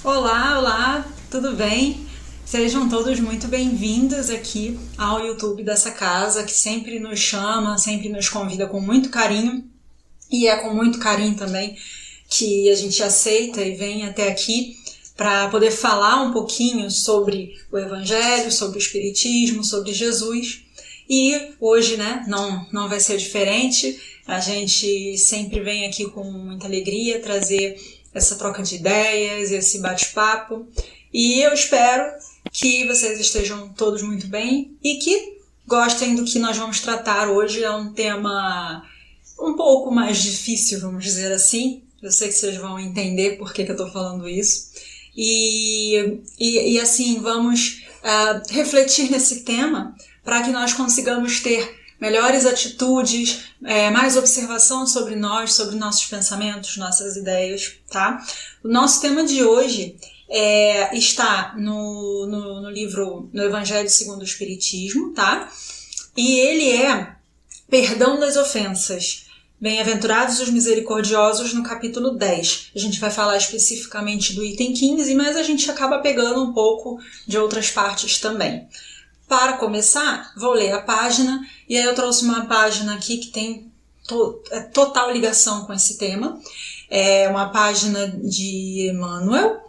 Olá, tudo bem? Sejam todos muito bem-vindos aqui ao YouTube dessa casa que sempre nos chama, sempre nos convida com muito carinho, e é com muito carinho também que a gente aceita e vem até aqui para poder falar um pouquinho sobre o Evangelho, sobre o Espiritismo, sobre Jesus. E hoje, não vai ser diferente. A gente sempre vem aqui com muita alegria trazer essa troca de ideias, esse bate-papo. E eu espero que vocês estejam todos muito bem e que gostem do que nós vamos tratar hoje. É um tema um pouco mais difícil, vamos dizer assim. Eu sei que vocês vão entender por que eu estou falando isso. E assim, vamos refletir nesse tema para que nós consigamos ter melhores atitudes, mais observação sobre nós, sobre nossos pensamentos, nossas ideias, tá? O nosso tema de hoje está no livro, no Evangelho segundo o Espiritismo, tá? E ele é Perdão das Ofensas. Bem-aventurados os misericordiosos, no capítulo 10. A gente vai falar especificamente do item 15, mas a gente acaba pegando um pouco de outras partes também. Para começar, vou ler a página, e aí eu trouxe uma página aqui que tem total ligação com esse tema. É uma página de Emmanuel,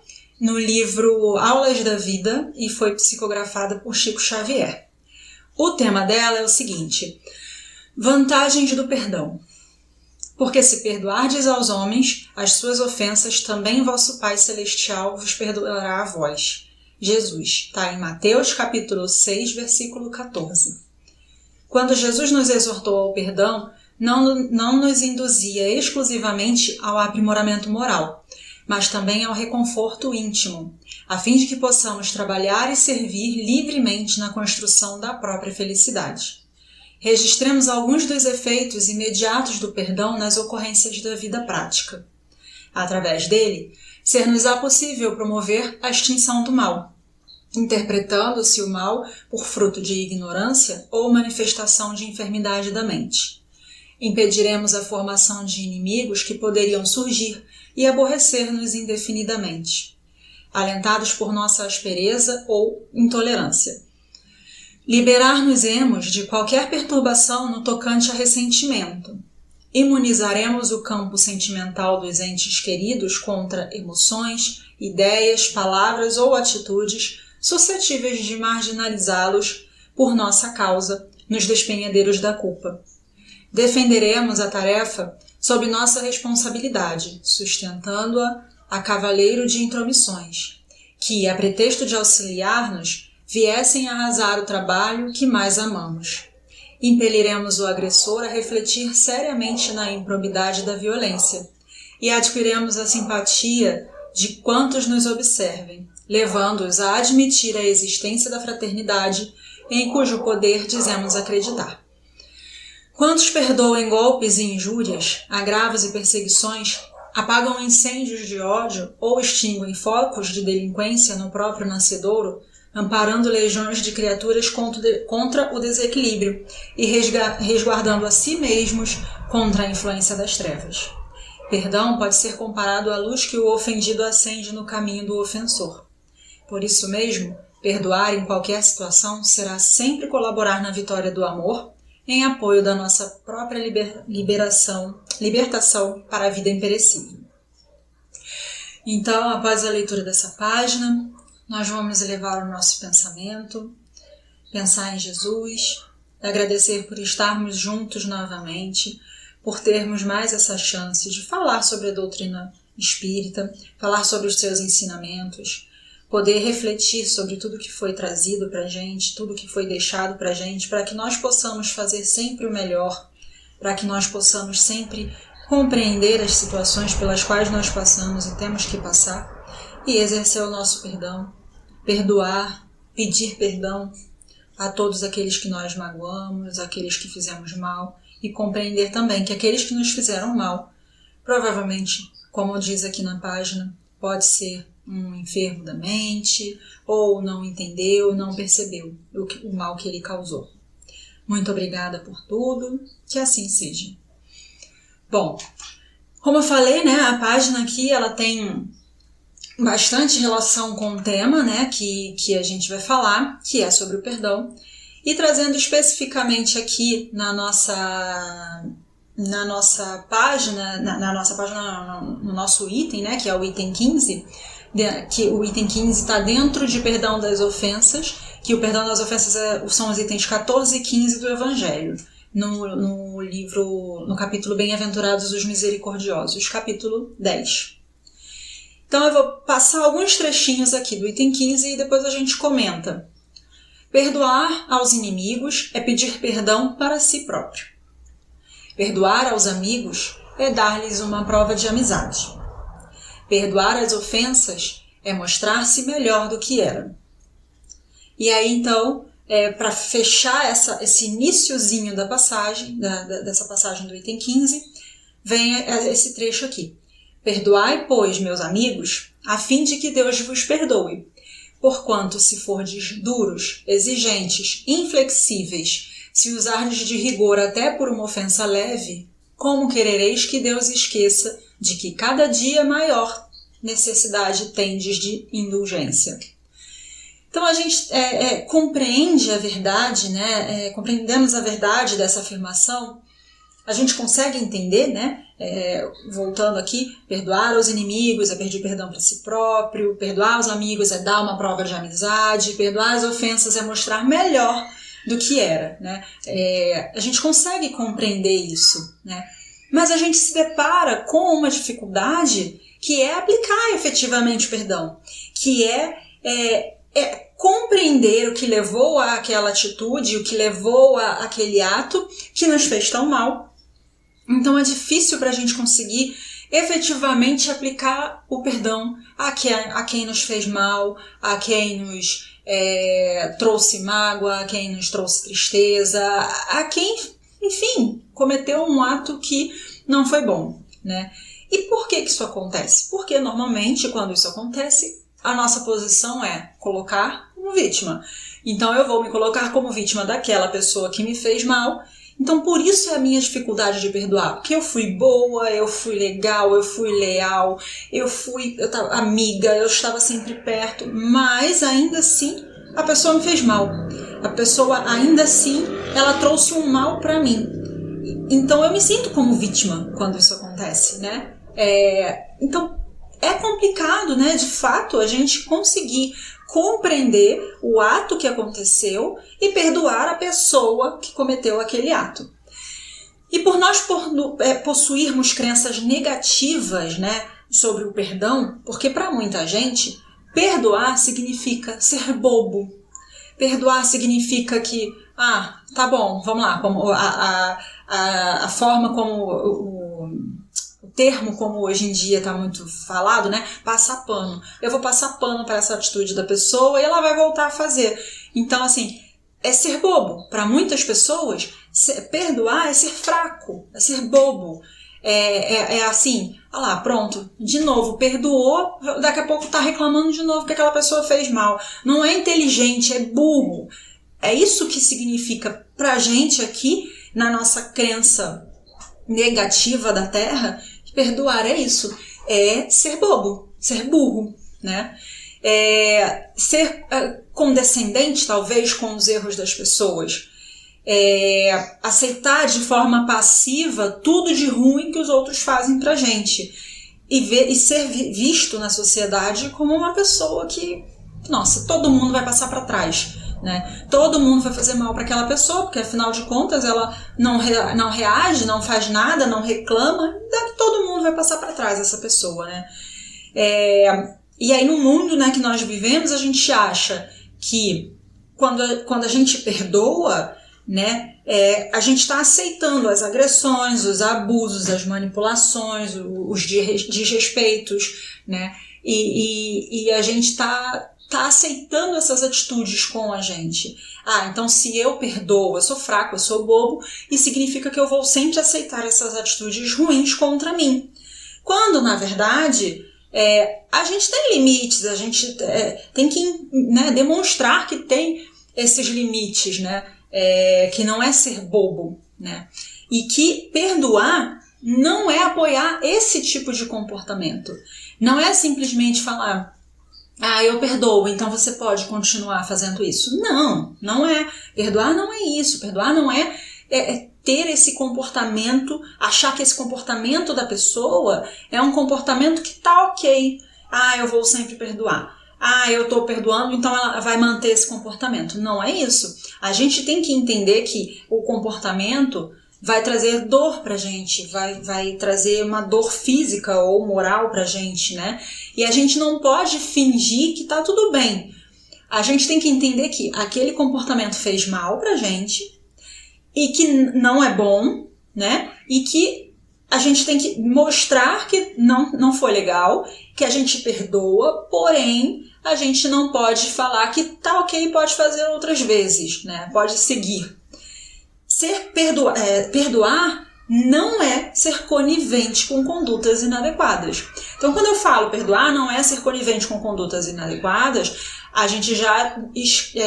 no livro Aulas da Vida, e foi psicografada por Chico Xavier. O tema dela é o seguinte: vantagens do perdão. Porque se perdoardes aos homens as suas ofensas, também vosso Pai Celestial vos perdoará a vós. Jesus, está em Mateus capítulo 6, versículo 14. Quando Jesus nos exortou ao perdão, não nos induzia exclusivamente ao aprimoramento moral, mas também ao reconforto íntimo, a fim de que possamos trabalhar e servir livremente na construção da própria felicidade. Registremos alguns dos efeitos imediatos do perdão nas ocorrências da vida prática. Através dele, ser-nos-á possível promover a extinção do mal, interpretando-se o mal por fruto de ignorância ou manifestação de enfermidade da mente. Impediremos a formação de inimigos que poderiam surgir e aborrecer-nos indefinidamente, alentados por nossa aspereza ou intolerância. Liberar-nos-emos de qualquer perturbação no tocante a ressentimento. Imunizaremos o campo sentimental dos entes queridos contra emoções, ideias, palavras ou atitudes suscetíveis de marginalizá-los por nossa causa nos despenhadeiros da culpa. Defenderemos a tarefa sob nossa responsabilidade, sustentando-a a cavaleiro de intromissões, que, a pretexto de auxiliar-nos, viessem arrasar o trabalho que mais amamos. Impeliremos o agressor a refletir seriamente na improbidade da violência e adquiriremos a simpatia de quantos nos observem, levando-os a admitir a existência da fraternidade em cujo poder dizemos acreditar. Quantos perdoem golpes e injúrias, agravos e perseguições, apagam incêndios de ódio ou extinguem focos de delinquência no próprio nascedouro, amparando legiões de criaturas contra o desequilíbrio e resguardando a si mesmos contra a influência das trevas. Perdão pode ser comparado à luz que o ofendido acende no caminho do ofensor. Por isso mesmo, perdoar em qualquer situação será sempre colaborar na vitória do amor, em apoio da nossa própria libertação para a vida imperecível. Então, após a leitura dessa página, nós vamos elevar o nosso pensamento, pensar em Jesus, agradecer por estarmos juntos novamente, por termos mais essa chance de falar sobre a doutrina espírita, falar sobre os seus ensinamentos, poder refletir sobre tudo que foi trazido para a gente, tudo que foi deixado para a gente, para que nós possamos fazer sempre o melhor, para que nós possamos sempre compreender as situações pelas quais nós passamos e temos que passar e exercer o nosso perdão, perdoar, pedir perdão a todos aqueles que nós magoamos, aqueles que fizemos mal e compreender também que aqueles que nos fizeram mal, provavelmente, como diz aqui na página, pode ser um enfermo da mente, ou não entendeu, não percebeu o mal que ele causou. Muito obrigada por tudo, que assim seja. Bom, como eu falei, né, a página aqui ela tem bastante relação com o tema, né, que a gente vai falar, que é sobre o perdão, e trazendo especificamente aqui na nossa página, no nosso item, né, que é o item 15, que o item 15 está dentro de perdão das ofensas, que o perdão das ofensas são os itens 14 e 15 do Evangelho, no livro, no capítulo Bem-aventurados os Misericordiosos, capítulo 10. Então eu vou passar alguns trechinhos aqui do item 15 e depois a gente comenta. Perdoar aos inimigos é pedir perdão para si próprio. Perdoar aos amigos é dar-lhes uma prova de amizade. Perdoar as ofensas é mostrar-se melhor do que era. E aí, então, para fechar esse iniciozinho da passagem, dessa passagem do item 15, vem esse trecho aqui. Perdoai, pois, meus amigos, a fim de que Deus vos perdoe. Porquanto, se fordes duros, exigentes, inflexíveis, se usardes de rigor até por uma ofensa leve, como querereis que Deus esqueça de que cada dia maior necessidade tendes de indulgência? Então a gente compreende a verdade, né? Compreendemos a verdade dessa afirmação, a gente consegue entender, né? Voltando aqui, perdoar aos inimigos é pedir perdão para si próprio, perdoar os amigos é dar uma prova de amizade, perdoar as ofensas é mostrar melhor do que era, né? A gente consegue compreender isso, né? Mas a gente se depara com uma dificuldade que é aplicar efetivamente o perdão, que é compreender o que levou àquela atitude, o que levou àquele ato que nos fez tão mal. Então é difícil para a gente conseguir efetivamente aplicar o perdão a quem nos fez mal, a quem nos trouxe mágoa, a quem nos trouxe tristeza, a quem, enfim, cometeu um ato que não foi bom, né? E por que isso acontece? Porque normalmente quando isso acontece, a nossa posição é colocar como vítima. Então eu vou me colocar como vítima daquela pessoa que me fez mal. Então por isso é a minha dificuldade de perdoar. Porque eu fui boa, eu fui legal, eu fui leal, eu estava amiga, eu estava sempre perto. Mas ainda assim a pessoa me fez mal. A pessoa ainda assim ela trouxe um mal para mim. Então eu me sinto como vítima quando isso acontece, né? Então é complicado, né, de fato, a gente conseguir compreender o ato que aconteceu e perdoar a pessoa que cometeu aquele ato. E por nós possuirmos crenças negativas, né, sobre o perdão, porque para muita gente, perdoar significa ser bobo, perdoar significa que, tá bom, vamos lá, como a forma como o termo como hoje em dia está muito falado, né? Passar pano. Eu vou passar pano para essa atitude da pessoa e ela vai voltar a fazer. Então, assim, é ser bobo. Para muitas pessoas, perdoar é ser fraco, é ser bobo. É assim, pronto, de novo, perdoou, daqui a pouco tá reclamando de novo que aquela pessoa fez mal. Não é inteligente, é burro. É isso que significa pra gente aqui, na nossa crença negativa da Terra, que perdoar é isso, é ser bobo, ser burro, né? Ser condescendente, talvez, com os erros das pessoas. Aceitar de forma passiva tudo de ruim que os outros fazem pra gente e ser visto na sociedade como uma pessoa que, nossa, todo mundo vai passar pra trás, né? Todo mundo vai fazer mal para aquela pessoa, porque afinal de contas ela não reage, não faz nada, não reclama, todo mundo vai passar para trás essa pessoa, né? E aí no mundo, né, que nós vivemos, a gente acha que quando a gente perdoa, né, a gente está aceitando as agressões, os abusos, as manipulações, os desrespeitos, né, e a gente está aceitando essas atitudes com a gente. Então se eu perdoo, eu sou fraco, eu sou bobo, e significa que eu vou sempre aceitar essas atitudes ruins contra mim. Quando, na verdade, a gente tem limites, a gente tem que, né, demonstrar que tem esses limites, né, que não é ser bobo, né, e que perdoar não é apoiar esse tipo de comportamento. Não é simplesmente falar, eu perdoo, então você pode continuar fazendo isso. Não é. Perdoar não é isso. Perdoar não é ter esse comportamento, achar que esse comportamento da pessoa é um comportamento que tá ok. Eu vou sempre perdoar. Eu tô perdoando, então ela vai manter esse comportamento. Não é isso. A gente tem que entender que o comportamento vai trazer dor pra gente, vai trazer uma dor física ou moral pra gente, né? E a gente não pode fingir que tá tudo bem. A gente tem que entender que aquele comportamento fez mal pra gente e que não é bom, né? E que a gente tem que mostrar que não foi legal, que a gente perdoa, porém a gente não pode falar que tá ok, pode fazer outras vezes, né? Pode seguir. Perdoar não é ser conivente com condutas inadequadas. Então, quando eu falo perdoar não é ser conivente com condutas inadequadas, a gente já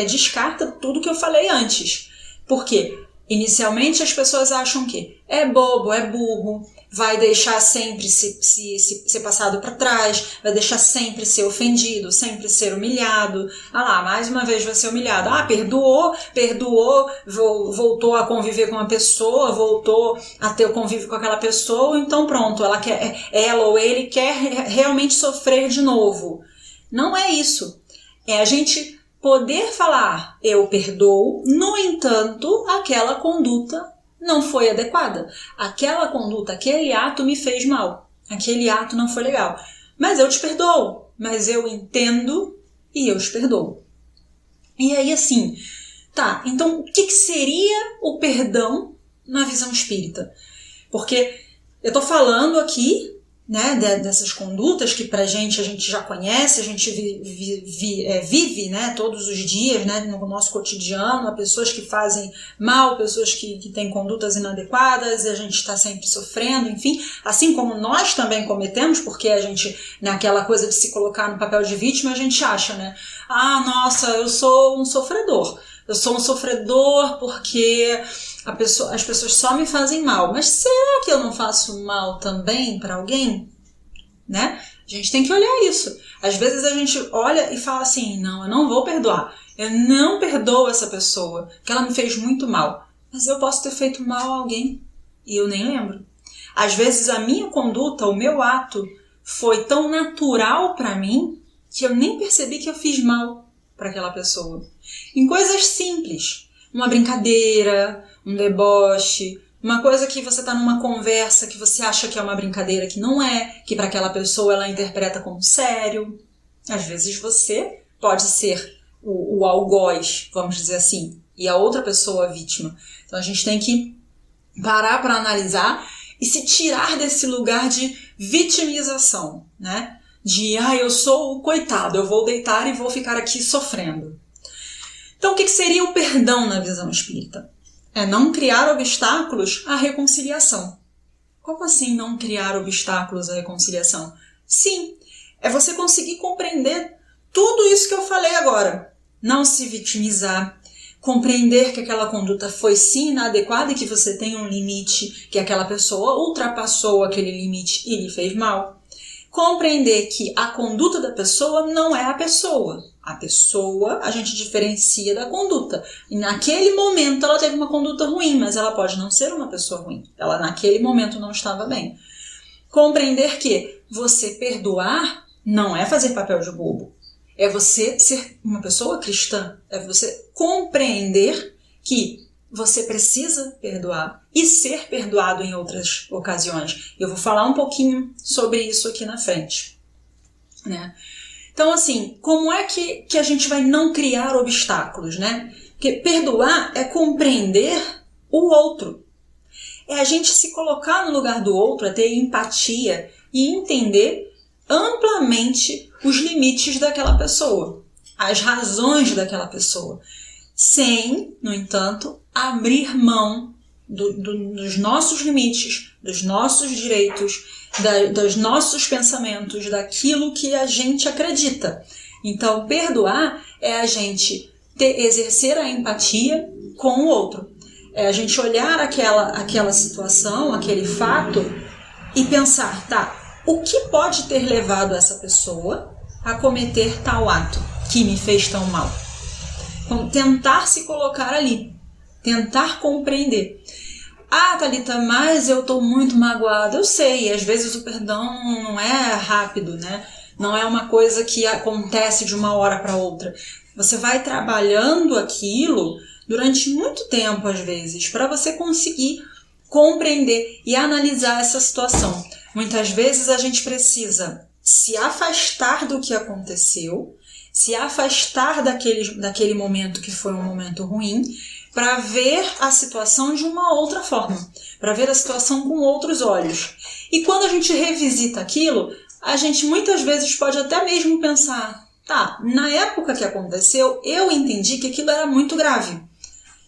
descarta tudo que eu falei antes. Por quê? Inicialmente as pessoas acham que é bobo, é burro, vai deixar sempre ser passado para trás, vai deixar sempre ser ofendido, sempre ser humilhado. Mais uma vez vai ser humilhado. Perdoou, voltou a conviver com uma pessoa, voltou a ter o convívio com aquela pessoa, então pronto, ela ou ele quer realmente sofrer de novo. Não é isso. É a gente poder falar, eu perdoo, no entanto, aquela conduta não foi adequada. Aquela conduta, aquele ato me fez mal. Aquele ato não foi legal. Mas eu te perdoo. Mas eu entendo e eu te perdoo. E aí assim, então o que seria o perdão na visão espírita? Porque eu tô falando aqui, né, dessas condutas que a gente já conhece, a gente vive, né, todos os dias, né, no nosso cotidiano, há pessoas que fazem mal, pessoas que têm condutas inadequadas, e a gente está sempre sofrendo, enfim, assim como nós também cometemos, porque a gente, naquela coisa de se colocar no papel de vítima, a gente acha, né, nossa, eu sou um sofredor. Eu sou um sofredor porque as pessoas só me fazem mal. Mas será que eu não faço mal também para alguém? Né? A gente tem que olhar isso. Às vezes a gente olha e fala assim, não, eu não vou perdoar. Eu não perdoo essa pessoa, que ela me fez muito mal. Mas eu posso ter feito mal a alguém e eu nem lembro. Às vezes a minha conduta, o meu ato, foi tão natural para mim que eu nem percebi que eu fiz mal para aquela pessoa. Em coisas simples, uma brincadeira, um deboche, uma coisa que você está numa conversa que você acha que é uma brincadeira que não é, que para aquela pessoa ela interpreta como sério. Às vezes você pode ser o algoz, vamos dizer assim, e a outra pessoa a vítima. Então a gente tem que parar para analisar e se tirar desse lugar de vitimização, né? De, eu sou o coitado, eu vou deitar e vou ficar aqui sofrendo. Então o que seria o perdão na visão espírita? É não criar obstáculos à reconciliação. Como assim não criar obstáculos à reconciliação? Sim, é você conseguir compreender tudo isso que eu falei agora. Não se vitimizar, compreender que aquela conduta foi sim inadequada e que você tem um limite, que aquela pessoa ultrapassou aquele limite e lhe fez mal. Compreender que a conduta da pessoa não é a pessoa. A pessoa a gente diferencia da conduta. E naquele momento ela teve uma conduta ruim, mas ela pode não ser uma pessoa ruim. Ela naquele momento não estava bem. Compreender que você perdoar não é fazer papel de bobo. É você ser uma pessoa cristã. É você compreender que você precisa perdoar e ser perdoado em outras ocasiões. Eu vou falar um pouquinho sobre isso aqui na frente, né? Então, assim, como é que a gente vai não criar obstáculos, né? Porque perdoar é compreender o outro. É a gente se colocar no lugar do outro, é ter empatia e entender amplamente os limites daquela pessoa, as razões daquela pessoa, sem, no entanto, abrir mão dos nossos limites, dos nossos direitos, dos nossos pensamentos, daquilo que a gente acredita. Então, perdoar é a gente exercer a empatia com o outro. É a gente olhar aquela situação, aquele fato e pensar, o que pode ter levado essa pessoa a cometer tal ato que me fez tão mal? Então, tentar se colocar ali, tentar compreender. Thalita, mas eu estou muito magoada. Eu sei, às vezes o perdão não é rápido, né? Não é uma coisa que acontece de uma hora para outra. Você vai trabalhando aquilo durante muito tempo, às vezes, para você conseguir compreender e analisar essa situação. Muitas vezes a gente precisa se afastar do que aconteceu, se afastar daquele momento que foi um momento ruim, para ver a situação de uma outra forma, para ver a situação com outros olhos. E quando a gente revisita aquilo, a gente muitas vezes pode até mesmo pensar, na época que aconteceu, eu entendi que aquilo era muito grave.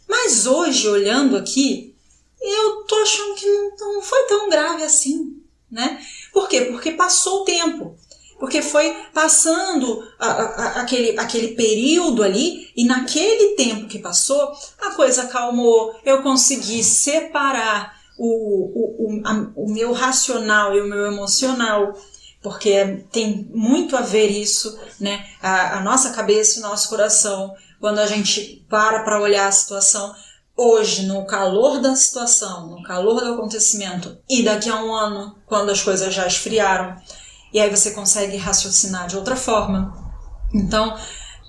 Mas hoje, olhando aqui, eu tô achando que não foi tão grave assim, né? Por quê? Porque passou o tempo. Porque foi passando aquele período ali e naquele tempo que passou, a coisa acalmou, eu consegui separar o meu racional e o meu emocional, porque tem muito a ver isso, né? A nossa cabeça e o nosso coração, quando a gente para olhar a situação, hoje, no calor da situação, no calor do acontecimento, e daqui a um ano, quando as coisas já esfriaram, e aí você consegue raciocinar de outra forma. Então,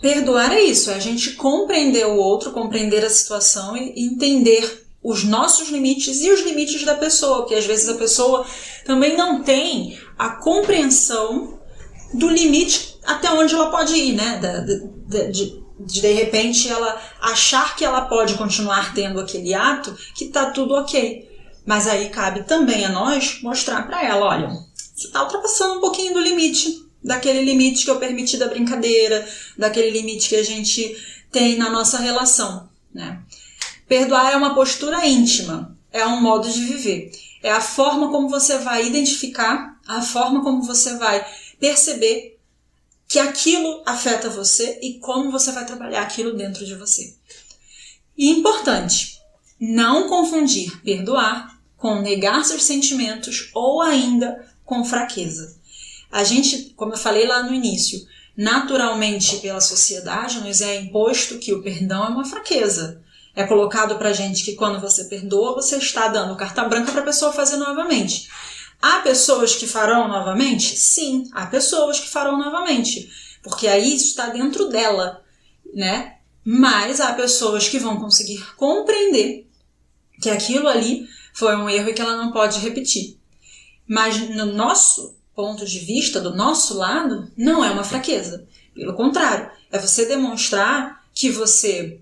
perdoar é isso, é a gente compreender o outro, compreender a situação e entender os nossos limites e os limites da pessoa, porque às vezes a pessoa também não tem a compreensão do limite até onde ela pode ir, né? De repente ela achar que ela pode continuar tendo aquele ato, que tá tudo ok. Mas aí cabe também a nós mostrar para ela, olha, você está ultrapassando um pouquinho do limite, daquele limite que eu permiti da brincadeira, daquele limite que a gente tem na nossa relação, né? Perdoar é uma postura íntima, é um modo de viver, é a forma como você vai identificar, a forma como você vai perceber que aquilo afeta você e como você vai trabalhar aquilo dentro de você. E importante, não confundir perdoar com negar seus sentimentos ou ainda com fraqueza. A gente, como eu falei lá no início, naturalmente pela sociedade nos é imposto que o perdão é uma fraqueza. É colocado pra gente que quando você perdoa, você está dando carta branca para a pessoa fazer novamente. Há pessoas que farão novamente? Sim, há pessoas que farão novamente, porque aí isso está dentro dela, né? Mas há pessoas que vão conseguir compreender que aquilo ali foi um erro e que ela não pode repetir. Mas no nosso ponto de vista, do nosso lado, não é uma fraqueza. Pelo contrário, É você demonstrar que você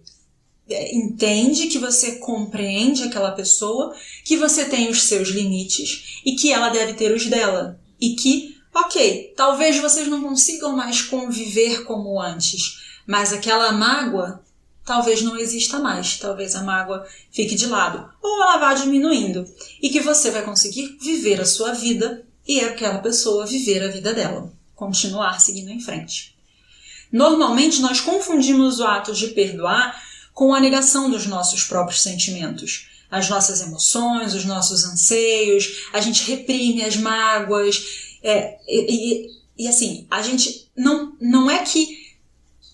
entende, que você compreende aquela pessoa, que você tem os seus limites e que ela deve ter os dela. E que, ok, talvez vocês não consigam mais conviver como antes, mas aquela mágoa talvez não exista mais, talvez a mágoa fique de lado, ou ela vá diminuindo, e que você vai conseguir viver a sua vida e aquela pessoa viver a vida dela, continuar seguindo em frente. Normalmente nós confundimos o ato de perdoar com a negação dos nossos próprios sentimentos, as nossas emoções, os nossos anseios, a gente reprime as mágoas, e assim, a gente não é que...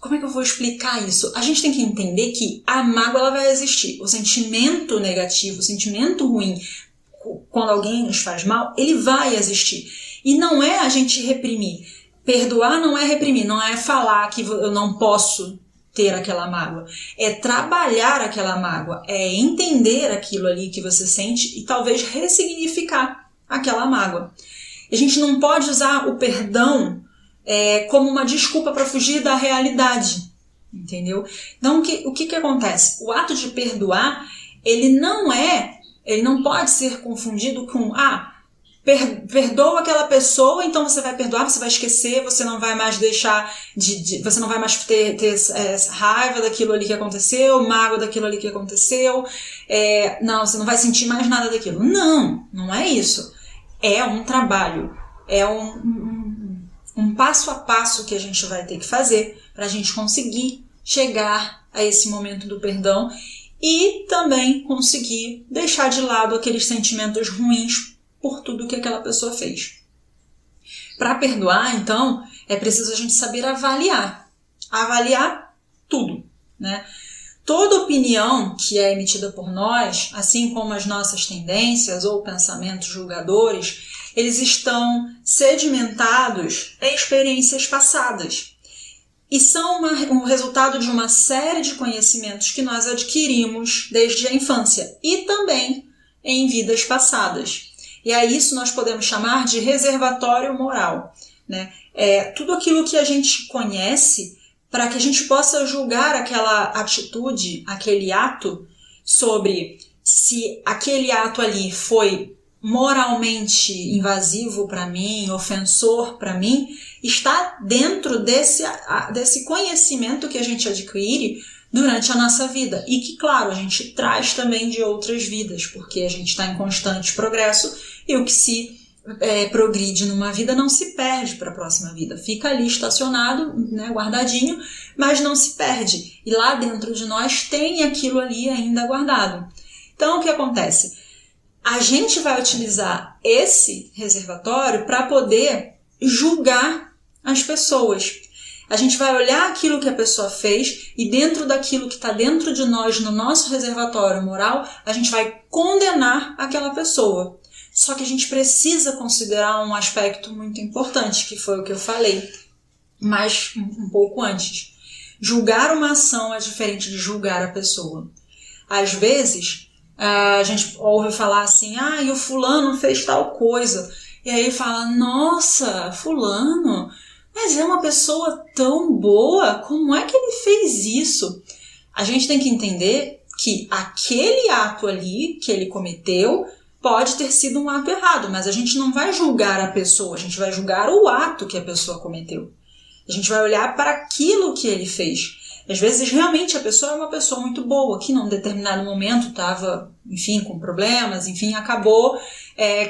Como é que eu vou explicar isso? A gente tem que entender que a mágoa ela vai existir. O sentimento negativo, o sentimento ruim, quando alguém nos faz mal, ele vai existir. E não é a gente reprimir. Perdoar não é reprimir, não é falar que eu não posso ter aquela mágoa. É trabalhar aquela mágoa, é entender aquilo ali que você sente e talvez ressignificar aquela mágoa. A gente não pode usar o perdão como uma desculpa para fugir da realidade, entendeu? Então, o que acontece? O ato de perdoar, ele não pode ser confundido com, perdoa aquela pessoa, então você vai perdoar, você vai esquecer, você não vai mais deixar você não vai mais ter raiva daquilo ali que aconteceu, mágoa daquilo ali que aconteceu, não, você não vai sentir mais nada daquilo. Não é isso. É um trabalho, é um passo a passo que a gente vai ter que fazer para a gente conseguir chegar a esse momento do perdão e também conseguir deixar de lado aqueles sentimentos ruins por tudo que aquela pessoa fez. Para perdoar, então, é preciso a gente saber avaliar tudo, né? Toda opinião que é emitida por nós, assim como as nossas tendências ou pensamentos julgadores, eles estão sedimentados em experiências passadas e são o resultado de uma série de conhecimentos que nós adquirimos desde a infância e também em vidas passadas. E a isso nós podemos chamar de reservatório moral, né? Tudo aquilo que a gente conhece para que a gente possa julgar aquela atitude, aquele ato, sobre se aquele ato ali foi moralmente invasivo para mim, ofensor para mim, está dentro desse conhecimento que a gente adquire durante a nossa vida e que, claro, a gente traz também de outras vidas, porque a gente está em constante progresso e o que se progride numa vida não se perde para a próxima vida, fica ali estacionado, né, guardadinho, mas não se perde e lá dentro de nós tem aquilo ali ainda guardado. Então o que acontece? A gente vai utilizar esse reservatório para poder julgar as pessoas. A gente vai olhar aquilo que a pessoa fez e dentro daquilo que está dentro de nós, no nosso reservatório moral, a gente vai condenar aquela pessoa. Só que a gente precisa considerar um aspecto muito importante, que foi o que eu falei, mas um pouco antes. Julgar uma ação é diferente de julgar a pessoa. Às vezes, a gente ouve falar assim, e o fulano fez tal coisa. E aí fala, nossa, fulano, mas é uma pessoa tão boa, como é que ele fez isso? A gente tem que entender que aquele ato ali que ele cometeu pode ter sido um ato errado, mas a gente não vai julgar a pessoa, a gente vai julgar o ato que a pessoa cometeu. A gente vai olhar para aquilo que ele fez. Às vezes, realmente, a pessoa é uma pessoa muito boa, que num determinado momento estava, enfim, com problemas, enfim, acabou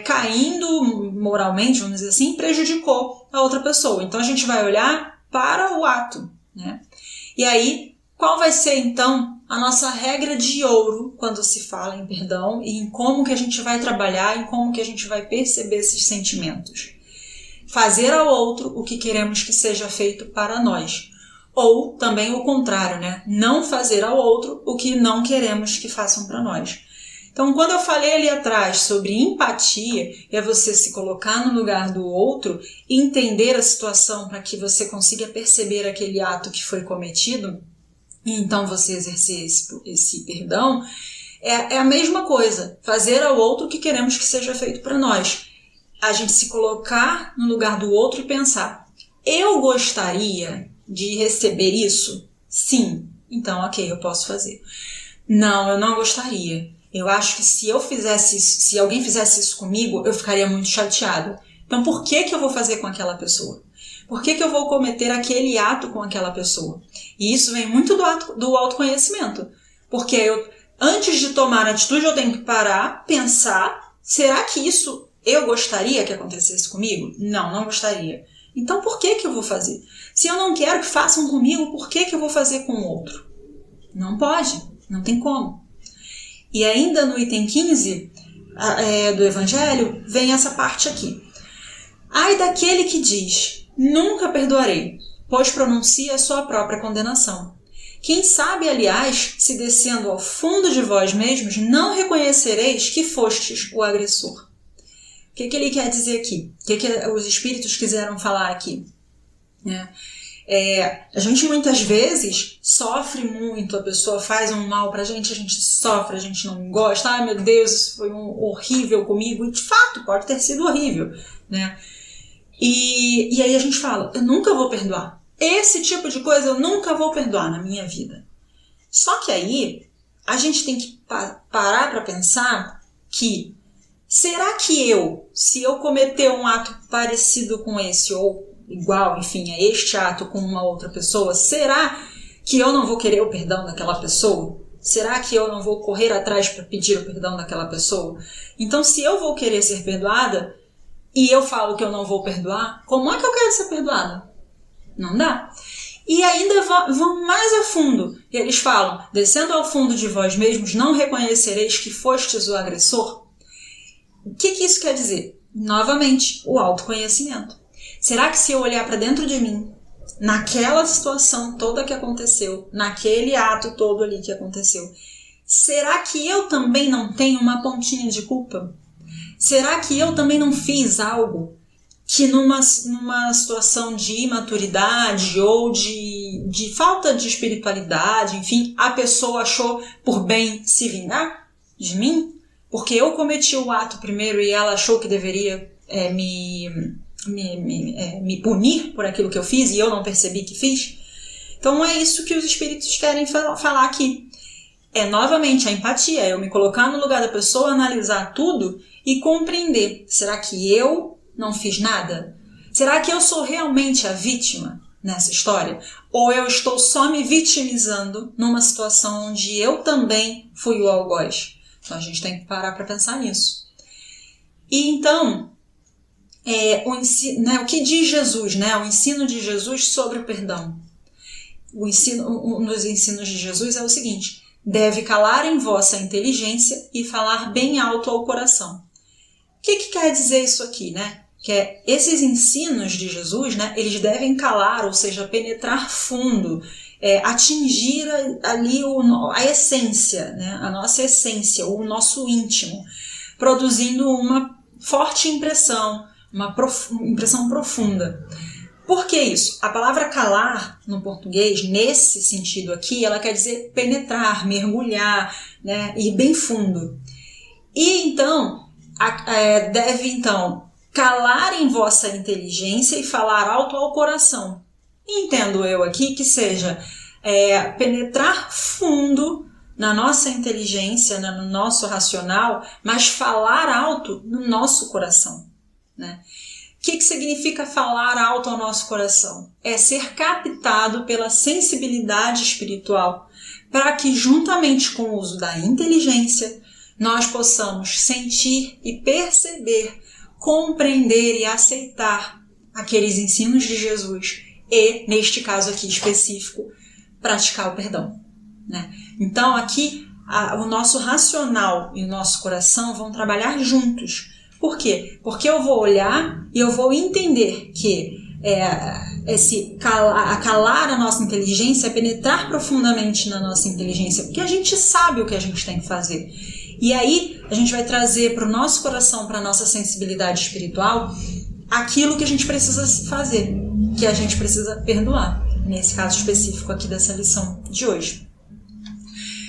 caindo moralmente, vamos dizer assim, prejudicou a outra pessoa. Então, a gente vai olhar para o ato, né? E aí, qual vai ser, então, a nossa regra de ouro quando se fala em perdão e em como que a gente vai trabalhar, em como que a gente vai perceber esses sentimentos? Fazer ao outro o que queremos que seja feito para nós. Ou também o contrário, né? Não fazer ao outro o que não queremos que façam para nós. Então, quando eu falei ali atrás sobre empatia, é você se colocar no lugar do outro e entender a situação para que você consiga perceber aquele ato que foi cometido, e então você exercer esse perdão, é a mesma coisa. Fazer ao outro o que queremos que seja feito para nós. A gente se colocar no lugar do outro e pensar, eu gostaria de receber isso? Sim. Então, ok, eu posso fazer. Não, eu não gostaria. Eu acho que se eu fizesse isso, se alguém fizesse isso comigo, eu ficaria muito chateado. Então, por que eu vou fazer com aquela pessoa? Por que eu vou cometer aquele ato com aquela pessoa? E isso vem muito do autoconhecimento. Porque antes de tomar atitude, eu tenho que parar, pensar, será que isso eu gostaria que acontecesse comigo? Não, não gostaria. Então, por que eu vou fazer? Se eu não quero que façam comigo, por que eu vou fazer com o outro? Não pode, não tem como. E ainda no item 15 do Evangelho, vem essa parte aqui. Ai daquele que diz, nunca perdoarei, pois pronuncia a sua própria condenação. Quem sabe, aliás, se descendo ao fundo de vós mesmos, não reconhecereis que fostes o agressor. O que ele quer dizer aqui? O que os espíritos quiseram falar aqui? A gente muitas vezes sofre muito, a pessoa faz um mal pra gente, a gente sofre, a gente não gosta, ai meu Deus, isso foi horrível comigo, e de fato pode ter sido horrível, né? E aí a gente fala, eu nunca vou perdoar. Esse tipo de coisa eu nunca vou perdoar na minha vida. Só que aí a gente tem que parar pra pensar que será que se eu cometer um ato parecido com esse, ou igual, enfim, a este ato com uma outra pessoa, será que eu não vou querer o perdão daquela pessoa? Será que eu não vou correr atrás para pedir o perdão daquela pessoa? Então, se eu vou querer ser perdoada e eu falo que eu não vou perdoar, como é que eu quero ser perdoada? Não dá. E ainda vão mais a fundo. E eles falam, descendo ao fundo de vós mesmos, não reconhecereis que fostes o agressor? O que isso quer dizer? Novamente, o autoconhecimento. Será que se eu olhar para dentro de mim, naquela situação toda que aconteceu, naquele ato todo ali que aconteceu, será que eu também não tenho uma pontinha de culpa? Será que eu também não fiz algo que numa situação de imaturidade ou de falta de espiritualidade, enfim, a pessoa achou por bem se vingar de mim? Porque eu cometi o ato primeiro e ela achou que deveria me punir por aquilo que eu fiz e eu não percebi que fiz. Então é isso que os espíritos querem falar aqui. É novamente a empatia, eu me colocar no lugar da pessoa, analisar tudo e compreender. Será que eu não fiz nada? Será que eu sou realmente a vítima nessa história? Ou eu estou só me vitimizando numa situação onde eu também fui o algoz? Então a gente tem que parar para pensar nisso. E então, o que diz Jesus, né? O ensino de Jesus sobre o perdão. Um dos ensinos de Jesus é o seguinte: deve calar em vossa inteligência e falar bem alto ao coração. O que quer dizer isso aqui, né? Que esses ensinos de Jesus, né? Eles devem calar, ou seja, penetrar fundo, atingir ali a essência, né? A nossa essência, o nosso íntimo, produzindo uma forte impressão, uma impressão profunda. Por que isso? A palavra calar no português, nesse sentido aqui, ela quer dizer penetrar, mergulhar, né, ir bem fundo. E então, deve então calar em vossa inteligência e falar alto ao coração. Entendo eu aqui que seja penetrar fundo na nossa inteligência, no nosso racional, mas falar alto no nosso coração, né? O que significa falar alto ao nosso coração? É ser captado pela sensibilidade espiritual, para que, juntamente com o uso da inteligência, nós possamos sentir e perceber, compreender e aceitar aqueles ensinos de Jesus e, neste caso aqui específico, praticar o perdão, né? Então, aqui, o nosso racional e o nosso coração vão trabalhar juntos. Por quê? Porque eu vou olhar e eu vou entender que calar a nossa inteligência é penetrar profundamente na nossa inteligência, porque a gente sabe o que a gente tem que fazer. E aí a gente vai trazer para o nosso coração, para a nossa sensibilidade espiritual, aquilo que a gente precisa fazer, que a gente precisa perdoar, nesse caso específico aqui dessa lição de hoje.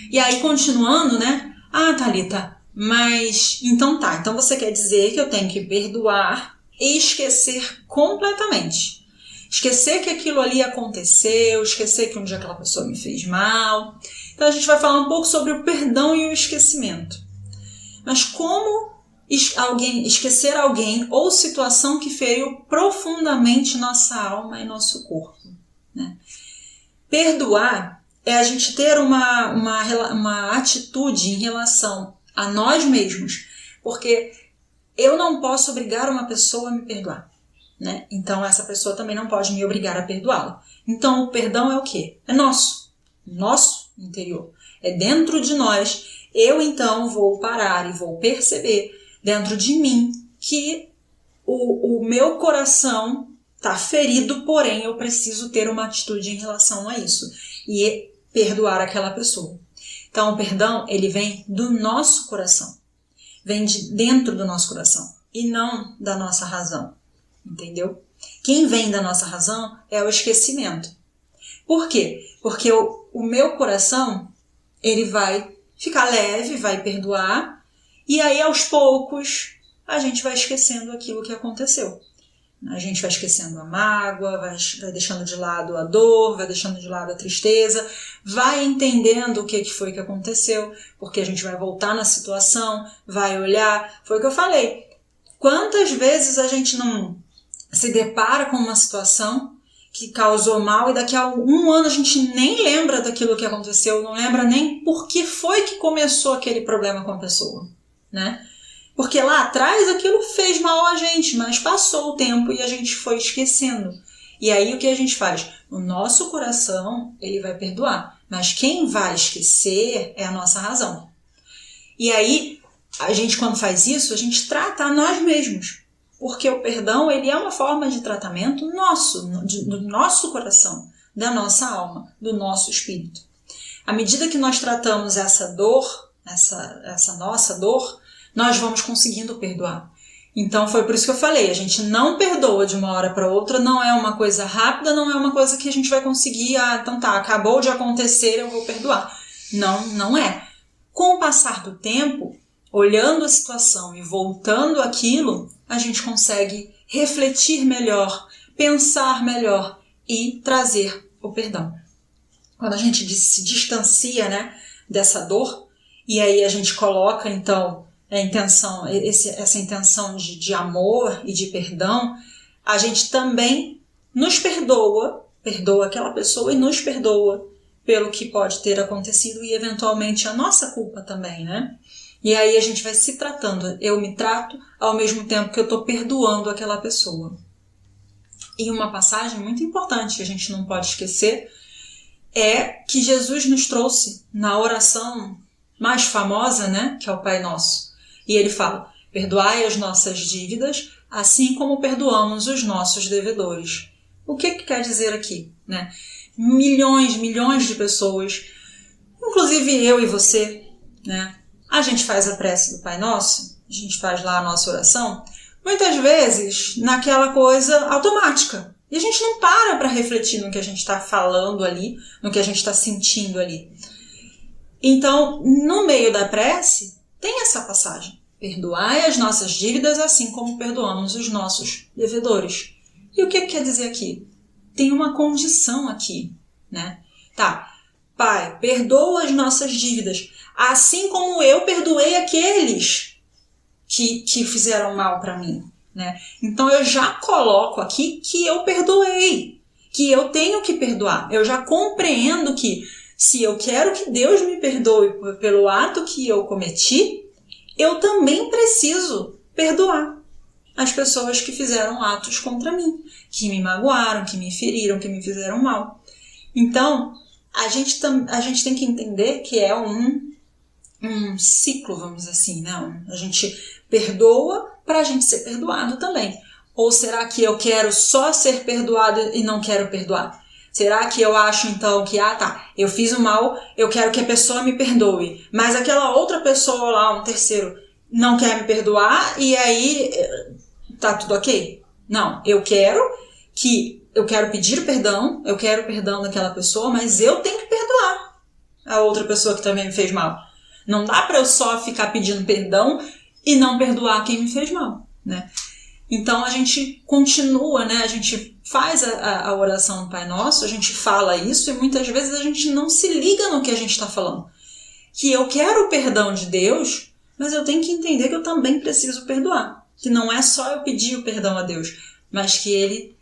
E aí, continuando, né? Thalita, mas então você quer dizer que eu tenho que perdoar e esquecer completamente. Esquecer que aquilo ali aconteceu, esquecer que um dia aquela pessoa me fez mal. Então a gente vai falar um pouco sobre o perdão e o esquecimento. Mas como esquecer alguém ou situação que feriu profundamente nossa alma e nosso corpo, né? Perdoar é a gente ter uma atitude em relação a nós mesmos, porque eu não posso obrigar uma pessoa a me perdoar, né? Então essa pessoa também não pode me obrigar a perdoá-la. Então o perdão é o quê? É nosso interior, é dentro de nós. Eu então vou parar e vou perceber dentro de mim que o meu coração está ferido, porém eu preciso ter uma atitude em relação a isso e perdoar aquela pessoa. Então o perdão, ele vem do nosso coração, vem de dentro do nosso coração e não da nossa razão, entendeu? Quem vem da nossa razão é o esquecimento. Por quê? Porque o meu coração, ele vai ficar leve, vai perdoar, e aí aos poucos a gente vai esquecendo aquilo que aconteceu. A gente vai esquecendo a mágoa, vai deixando de lado a dor, vai deixando de lado a tristeza, vai entendendo o que foi que aconteceu, porque a gente vai voltar na situação, vai olhar. Foi o que eu falei. Quantas vezes a gente não se depara com uma situação que causou mal e daqui a um ano a gente nem lembra daquilo que aconteceu, não lembra nem por que foi que começou aquele problema com a pessoa, né? Porque lá atrás aquilo fez mal a gente, mas passou o tempo e a gente foi esquecendo. E aí o que a gente faz? O nosso coração, ele vai perdoar, mas quem vai esquecer é a nossa razão. E aí, a gente quando faz isso, a gente trata a nós mesmos. Porque o perdão, ele é uma forma de tratamento nosso, do nosso coração, da nossa alma, do nosso espírito. À medida que nós tratamos essa dor, essa nossa dor, nós vamos conseguindo perdoar. Então foi por isso que eu falei, a gente não perdoa de uma hora para outra, não é uma coisa rápida, não é uma coisa que a gente vai conseguir, então tá, acabou de acontecer, eu vou perdoar. Não, não é. Com o passar do tempo, olhando a situação e voltando àquilo, a gente consegue refletir melhor, pensar melhor e trazer o perdão. Quando a gente se distancia, né, dessa dor, e aí a gente coloca então essa intenção de amor e de perdão, a gente também nos perdoa aquela pessoa e nos perdoa pelo que pode ter acontecido e eventualmente a nossa culpa também, né? E aí a gente vai se tratando, eu me trato ao mesmo tempo que eu estou perdoando aquela pessoa. E uma passagem muito importante que a gente não pode esquecer é que Jesus nos trouxe na oração mais famosa, né, que é o Pai Nosso. E ele fala, perdoai as nossas dívidas, assim como perdoamos os nossos devedores. O que quer dizer aqui, né? Milhões de pessoas, inclusive eu e você, né? A gente faz a prece do Pai Nosso, a gente faz lá a nossa oração, muitas vezes naquela coisa automática. E a gente não para refletir no que a gente está falando ali, no que a gente está sentindo ali. Então, no meio da prece, tem essa passagem. Perdoai as nossas dívidas assim como perdoamos os nossos devedores. E o que quer dizer aqui? Tem uma condição aqui, né? Tá, Pai, perdoa as nossas dívidas, assim como eu perdoei aqueles que fizeram mal para mim, né? Então eu já coloco aqui que eu perdoei, que eu tenho que perdoar. Eu já compreendo que se eu quero que Deus me perdoe pelo ato que eu cometi, eu também preciso perdoar as pessoas que fizeram atos contra mim, que me magoaram, que me feriram, que me fizeram mal. Então, a gente tem que entender que é um ciclo, vamos dizer assim, né? A gente perdoa para a gente ser perdoado também. Ou será que eu quero só ser perdoado e não quero perdoar? Será que eu acho então que, eu fiz o mal, eu quero que a pessoa me perdoe, mas aquela outra pessoa lá, um terceiro, não quer me perdoar e aí tá tudo ok? Não, eu quero pedir perdão, eu quero perdão daquela pessoa, mas eu tenho que perdoar a outra pessoa que também me fez mal. Não dá para eu só ficar pedindo perdão e não perdoar quem me fez mal, né? Então a gente continua, né? A gente faz a oração do Pai Nosso, a gente fala isso e muitas vezes a gente não se liga no que a gente está falando. Que eu quero o perdão de Deus, mas eu tenho que entender que eu também preciso perdoar. Que não é só eu pedir o perdão a Deus, mas que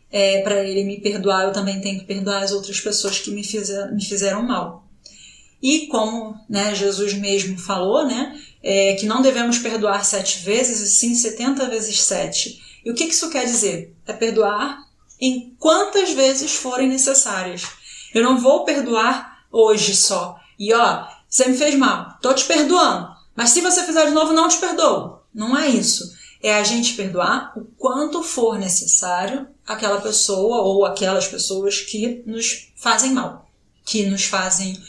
para Ele me perdoar, eu também tenho que perdoar as outras pessoas que me fizeram mal. E como, né, Jesus mesmo falou, né, que não devemos perdoar 7 vezes, e sim 70 vezes 7. E o que isso quer dizer? É perdoar em quantas vezes forem necessárias. Eu não vou perdoar hoje só. E você me fez mal, tô te perdoando. Mas se você fizer de novo, não te perdoo. Não é isso. É a gente perdoar o quanto for necessário aquela pessoa ou aquelas pessoas que nos fazem mal, que nos fazem,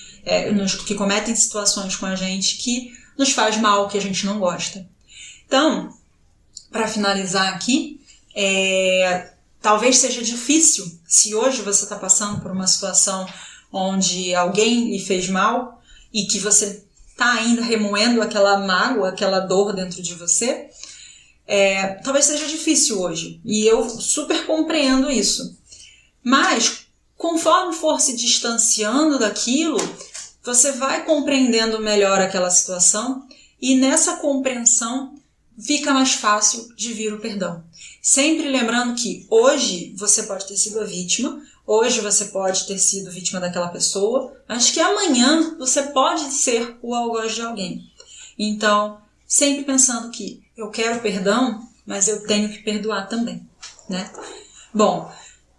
que cometem situações com a gente que nos faz mal, que a gente não gosta. Então, para finalizar aqui, talvez seja difícil, se hoje você está passando por uma situação onde alguém lhe fez mal e que você está ainda remoendo aquela mágoa, aquela dor dentro de você, talvez seja difícil hoje. E eu super compreendo isso. Mas, conforme for se distanciando daquilo, você vai compreendendo melhor aquela situação e nessa compreensão fica mais fácil de vir o perdão. Sempre lembrando que hoje você pode ter sido a vítima, hoje você pode ter sido vítima daquela pessoa, mas que amanhã você pode ser o algoz de alguém. Então, sempre pensando que eu quero perdão, mas eu tenho que perdoar também, né? Bom,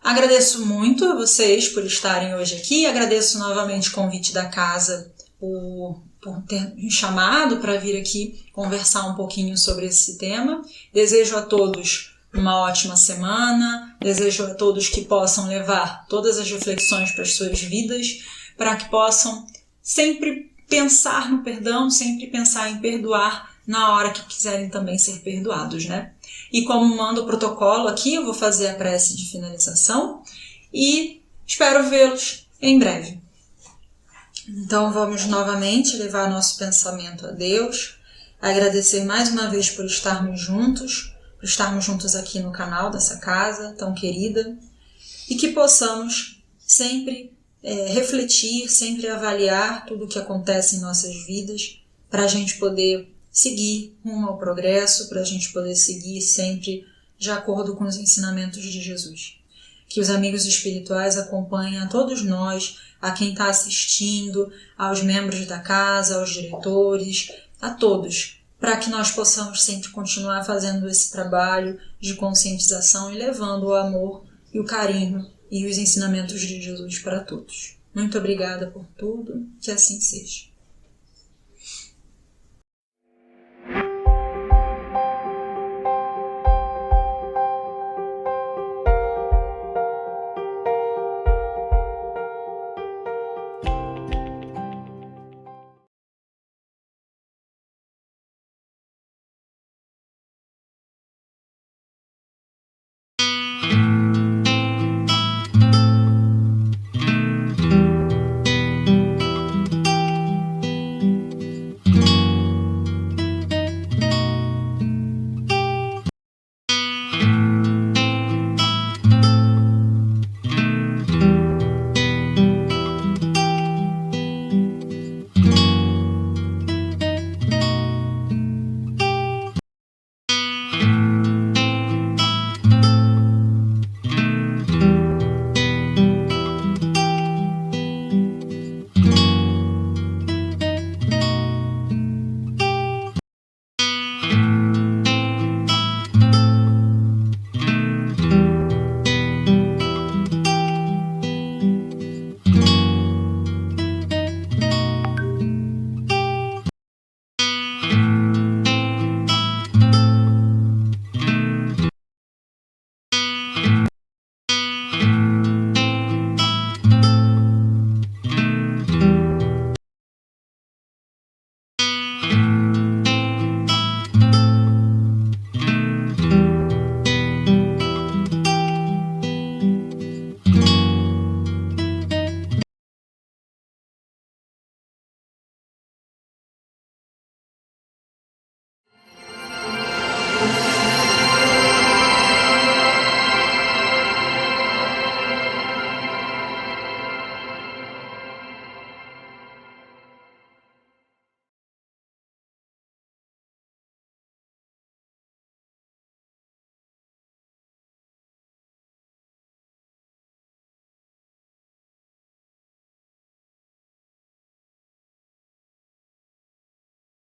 agradeço muito a vocês por estarem hoje aqui, agradeço novamente o convite da casa por ter me chamado para vir aqui conversar um pouquinho sobre esse tema. Desejo a todos uma ótima semana, desejo a todos que possam levar todas as reflexões para as suas vidas, para que possam sempre pensar no perdão, sempre pensar em perdoar na hora que quiserem também ser perdoados, né? E como manda o protocolo aqui, eu vou fazer a prece de finalização e espero vê-los em breve. Então vamos novamente levar nosso pensamento a Deus, agradecer mais uma vez por estarmos juntos aqui no canal dessa casa tão querida e que possamos sempre refletir, sempre avaliar tudo o que acontece em nossas vidas para a gente poder seguir rumo ao progresso, para a gente poder seguir sempre de acordo com os ensinamentos de Jesus. Que os amigos espirituais acompanhem a todos nós, a quem está assistindo, aos membros da casa, aos diretores, a todos, para que nós possamos sempre continuar fazendo esse trabalho de conscientização e levando o amor e o carinho e os ensinamentos de Jesus para todos. Muito obrigada por tudo, que assim seja.